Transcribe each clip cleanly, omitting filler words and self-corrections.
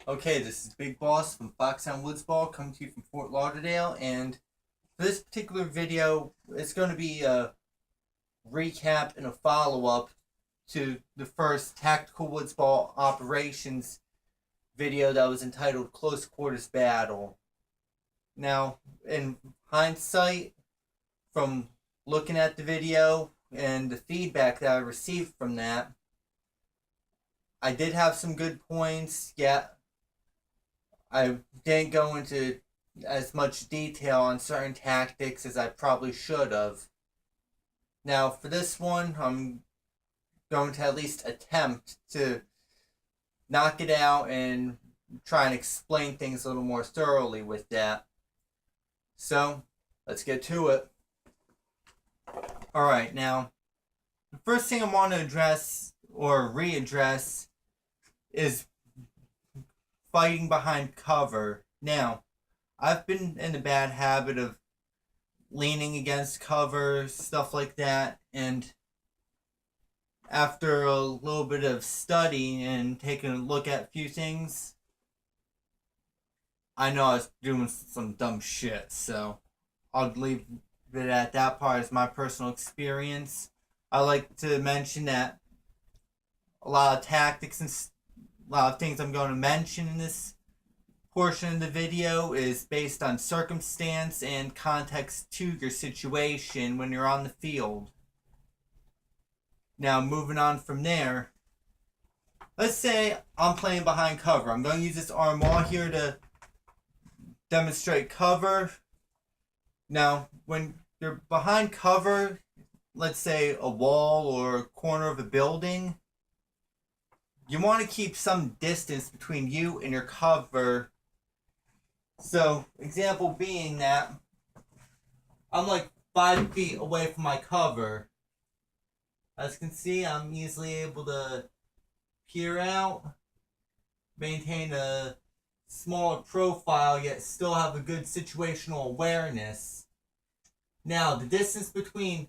Okay, this is Big Boss from Foxhound Woodsball coming to you from Fort Lauderdale, and for this particular video, it's going to be a recap and a follow-up to the first Tactical Woodsball Operations video that was entitled Close Quarters Battle. Now, in hindsight, from looking at the video and the feedback that I received from that, I did have some good points, yet I didn't go into as much detail on certain tactics as I probably should have. Now, for this one, I'm going to at least attempt to knock it out and try and explain things a little more thoroughly with that. So, let's get to it. Alright, now, the first thing I want to address, or readdress, is fighting behind cover. Now, I've been in the bad habit of leaning against cover, stuff like that, and after a little bit of study and taking a look at a few things, I know I was doing some dumb shit, so I'll leave it at that part as my personal experience. I like to mention that a lot of tactics and a lot of things I'm going to mention in this portion of the video is based on circumstance and context to your situation when you're on the field. Now, moving on from there, let's say I'm playing behind cover. I'm going to use this armoire here to demonstrate cover. Now, when you're behind cover, let's say a wall or a corner of a building, you want to keep some distance between you and your cover. So, example being that I'm like 5 feet away from my cover. As you can see, I'm easily able to peer out, maintain a smaller profile, yet still have a good situational awareness. Now, the distance between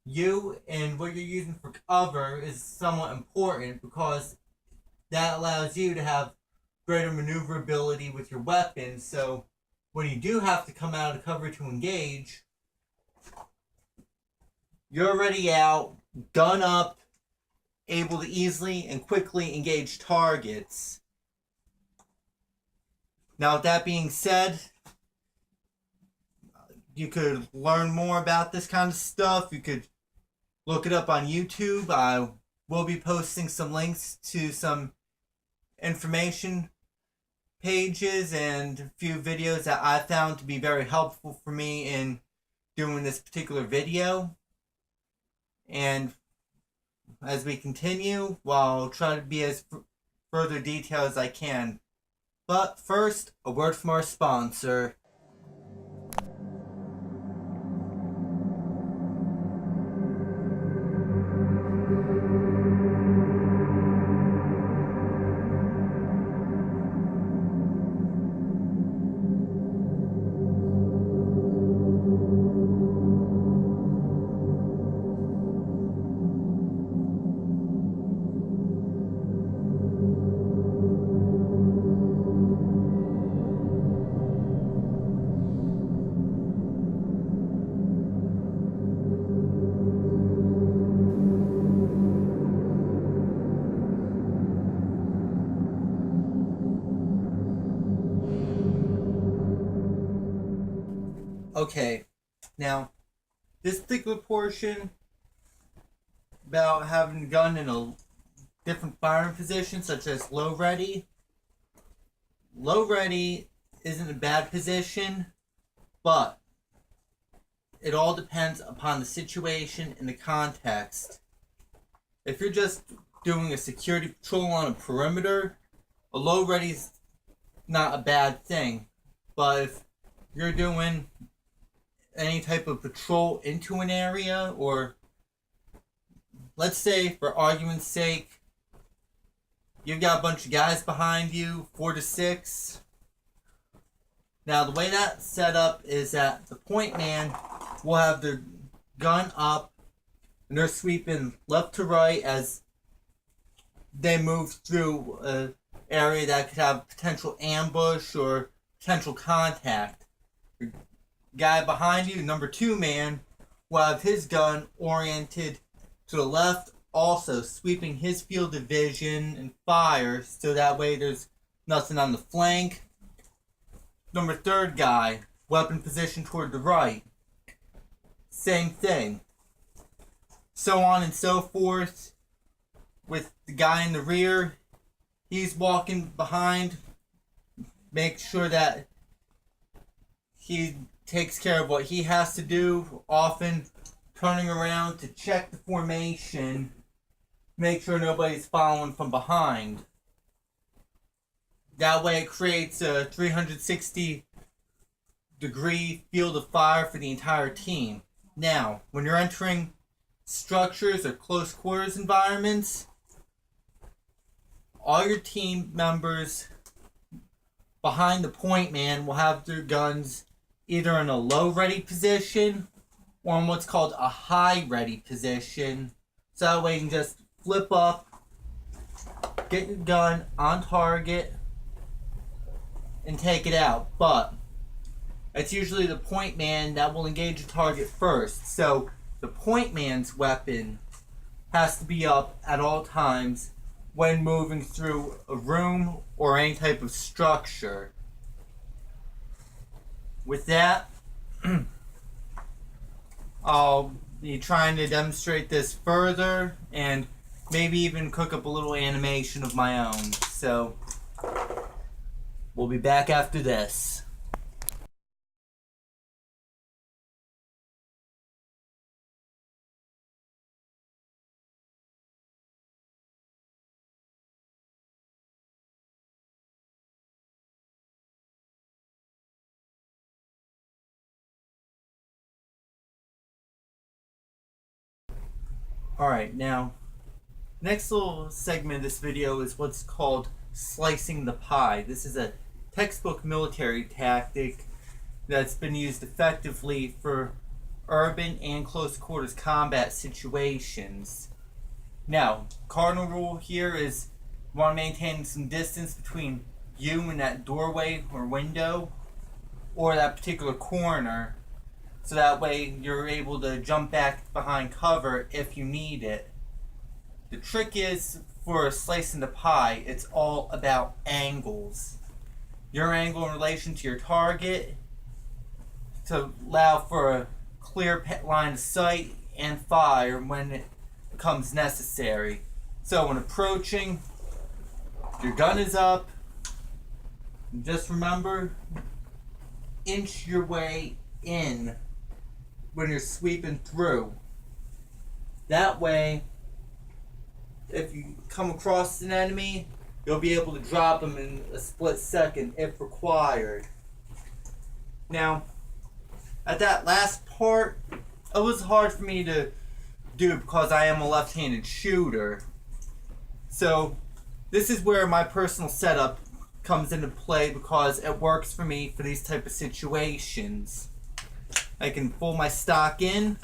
you and what you're using for cover is somewhat important because that allows you to have greater maneuverability with your weapon. So when you do have to come out of cover to engage, you're already out, gun up, able to easily and quickly engage targets. Now, with that being said, you could learn more about this kind of stuff. You could look it up on YouTube. I will be posting some links to some information pages and a few videos that I found to be very helpful for me in doing this particular video. And as we continue, I'll try to be as further detailed as I can. But first, a word from our sponsor. Okay, now, this particular portion about having a gun in a different firing position, such as low ready. Low ready isn't a bad position, but it all depends upon the situation and the context. If you're just doing a security patrol on a perimeter, a low ready is not a bad thing. But if you're doing any type of patrol into an area, or let's say, for argument's sake, you've got a bunch of guys behind you, 4 to 6. Now, the way that's set up is that the point man will have their gun up and they're sweeping left to right as they move through a area that could have potential ambush or potential contact. The guy behind you, number 2 man, will have his gun oriented to the left, also sweeping his field of vision and fire, so that way there's nothing on the flank. Number 3rd guy, weapon position toward the right. Same thing. So on and so forth. With the guy in the rear, he's walking behind, make sure that he takes care of what he has to do, often turning around to check the formation, make sure nobody's following from behind. That way it creates a 360-degree field of fire for the entire team. Now, when you're entering structures or close quarters environments, all your team members behind the point man will have their guns either in a low ready position or in what's called a high ready position. So that way you can just flip up, get your gun on target, and take it out. But it's usually the point man that will engage the target first. So the point man's weapon has to be up at all times when moving through a room or any type of structure. With that, I'll be trying to demonstrate this further and maybe even cook up a little animation of my own. So we'll be back after this. Alright, now, next little segment of this video is what's called slicing the pie. This is a textbook military tactic that's been used effectively for urban and close quarters combat situations. Now, cardinal rule here is you want to maintain some distance between you and that doorway or window or that particular corner, so that way you're able to jump back behind cover if you need it. The trick is, for slicing the pie, it's all about angles. Your angle in relation to your target to allow for a clear line of sight and fire when it becomes necessary. So when approaching, your gun is up. Just remember, inch your way in when you're sweeping through. That way, if you come across an enemy, you'll be able to drop them in a split second if required. Now, at that last part, it was hard for me to do because I am a left-handed shooter. So, this is where my personal setup comes into play because it works for me for these type of situations. I can pull my stock in.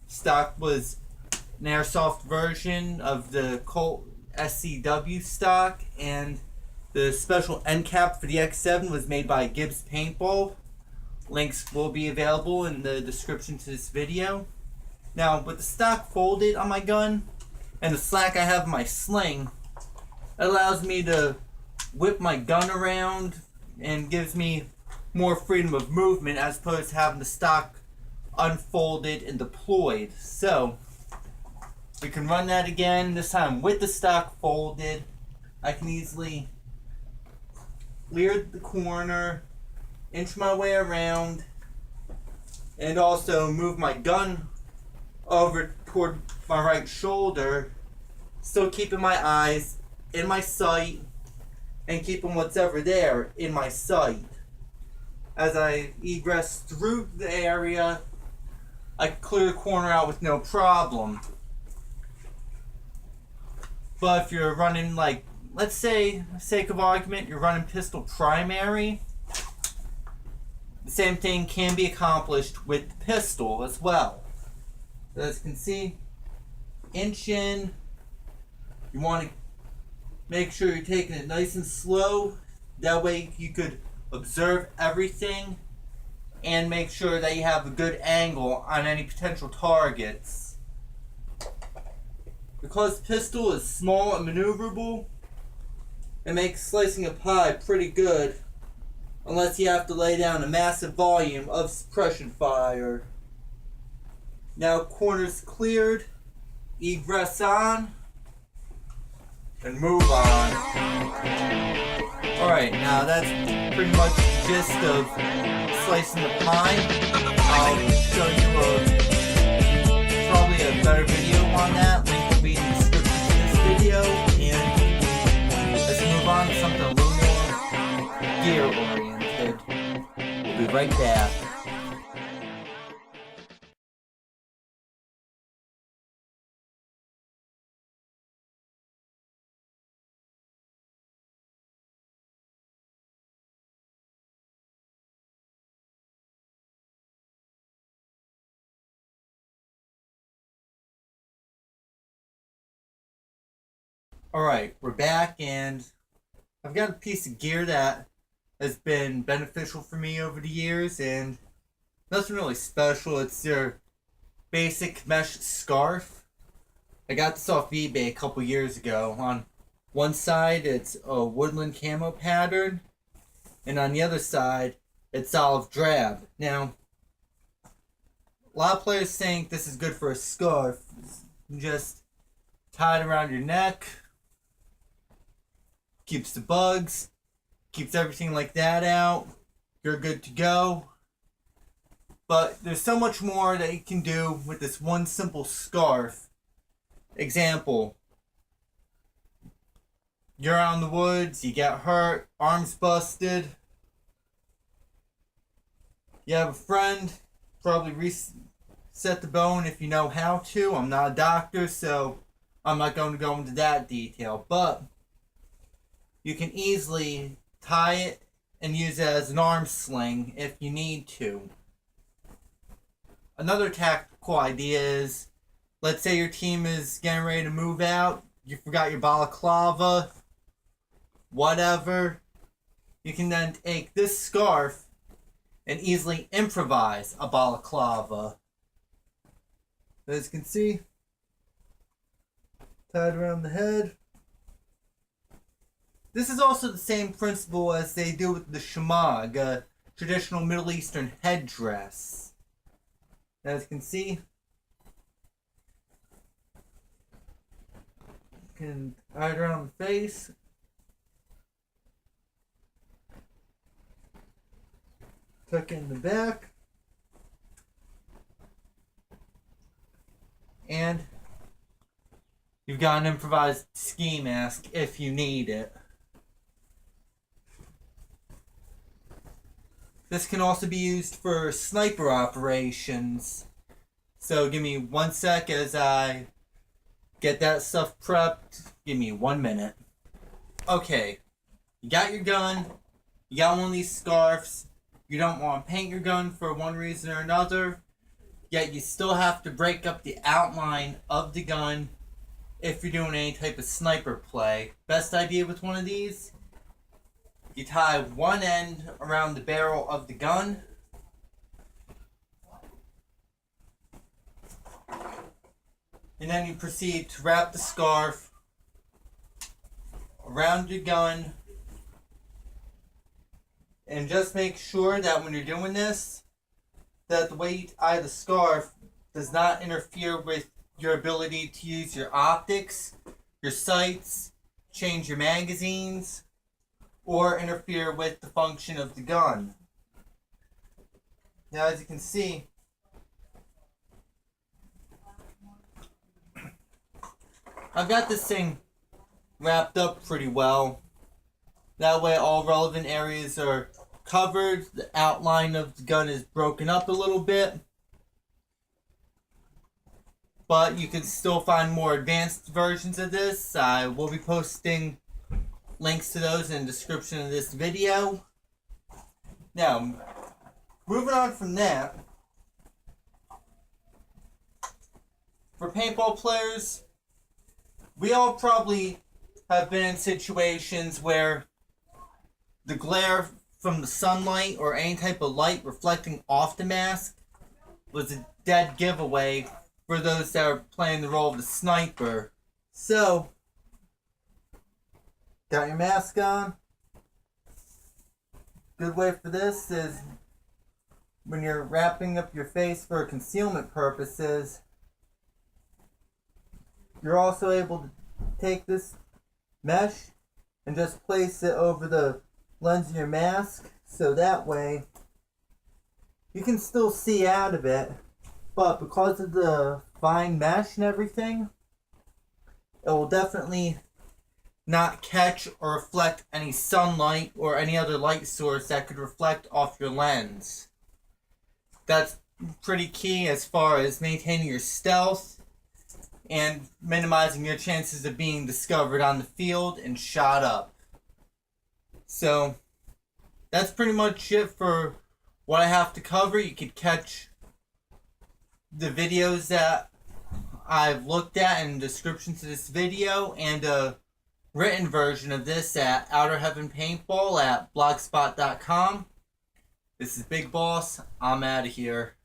Stock was an airsoft version of the Colt SCW stock, and the special end cap for the X7 was made by Gibbs Paintball. Links will be available in the description to this video. Now, with the stock folded on my gun and the slack I have in my sling, it allows me to whip my gun around and gives me more freedom of movement as opposed to having the stock unfolded and deployed. So we can run that again, this time with the stock folded. I can easily clear the corner, inch my way around, and also move my gun over toward my right shoulder, still keeping my eyes in my sight and keeping what's ever there in my sight. As I egress through the area, I can clear the corner out with no problem. But if you're running, like, let's say, for the sake of argument, you're running pistol primary, the same thing can be accomplished with the pistol as well. So as you can see, inch in, you want to make sure you're taking it nice and slow. That way you could observe everything and make sure that you have a good angle on any potential targets. Because the pistol is small and maneuverable, it makes slicing a pie pretty good, unless you have to lay down a massive volume of suppression fire. Now corners cleared, egress on, and move on. Alright, now that's pretty much the gist of slicing the pie. I'll show you probably a better video on that. Link will be in the description to this video. And let's move on to something a little more gear oriented. We'll be right back. Alright, we're back, and I've got a piece of gear that has been beneficial for me over the years, and nothing really special. It's your basic mesh scarf. I got this off eBay a couple years ago. On one side, it's a woodland camo pattern, and on the other side, it's olive drab. Now, a lot of players think this is good for a scarf. You just tie it around your neck. Keeps the bugs, keeps everything like that out. You're good to go. But there's so much more that you can do with this one simple scarf. Example, you're out in the woods, you get hurt, arms busted. You have a friend, probably reset the bone if you know how to. I'm not a doctor, so I'm not going to go into that detail. But you can easily tie it and use it as an arm sling if you need to. Another tactical idea is, let's say your team is getting ready to move out, you forgot your balaclava, whatever. You can then take this scarf and easily improvise a balaclava. As you can see, tied around the head. This is also the same principle as they do with the shamag, a traditional Middle Eastern headdress. As you can see, you can tie it around the face. Tuck in the back. And you've got an improvised ski mask if you need it. This can also be used for sniper operations. So give me 1 sec as I get that stuff prepped. Give me 1 minute. Okay, you got your gun, you got one of these scarves, you don't want to paint your gun for one reason or another, yet you still have to break up the outline of the gun if you're doing any type of sniper play. Best idea with one of these, you tie one end around the barrel of the gun. And then you proceed to wrap the scarf around your gun. And just make sure that when you're doing this, that the way you tie the scarf does not interfere with your ability to use your optics, your sights, change your magazines, or interfere with the function of the gun. Now, as you can see, I've got this thing wrapped up pretty well. That way all relevant areas are covered. The outline of the gun is broken up a little bit. But you can still find more advanced versions of this. I will be posting links to those in the description of this video. Now, moving on from that, for paintball players, we all probably have been in situations where the glare from the sunlight or any type of light reflecting off the mask was a dead giveaway for those that are playing the role of the sniper. So, got your mask on. Good way for this is when you're wrapping up your face for concealment purposes, you're also able to take this mesh and just place it over the lens of your mask, so that way you can still see out of it, but because of the fine mesh and everything, it will definitely not catch or reflect any sunlight or any other light source that could reflect off your lens. That's pretty key as far as maintaining your stealth and minimizing your chances of being discovered on the field and shot up. So, that's pretty much it for what I have to cover. You could catch the videos that I've looked at in the description to this video and a written version of this at Outer Heaven Paintball at blogspot.com. This is Big Boss. I'm out of here.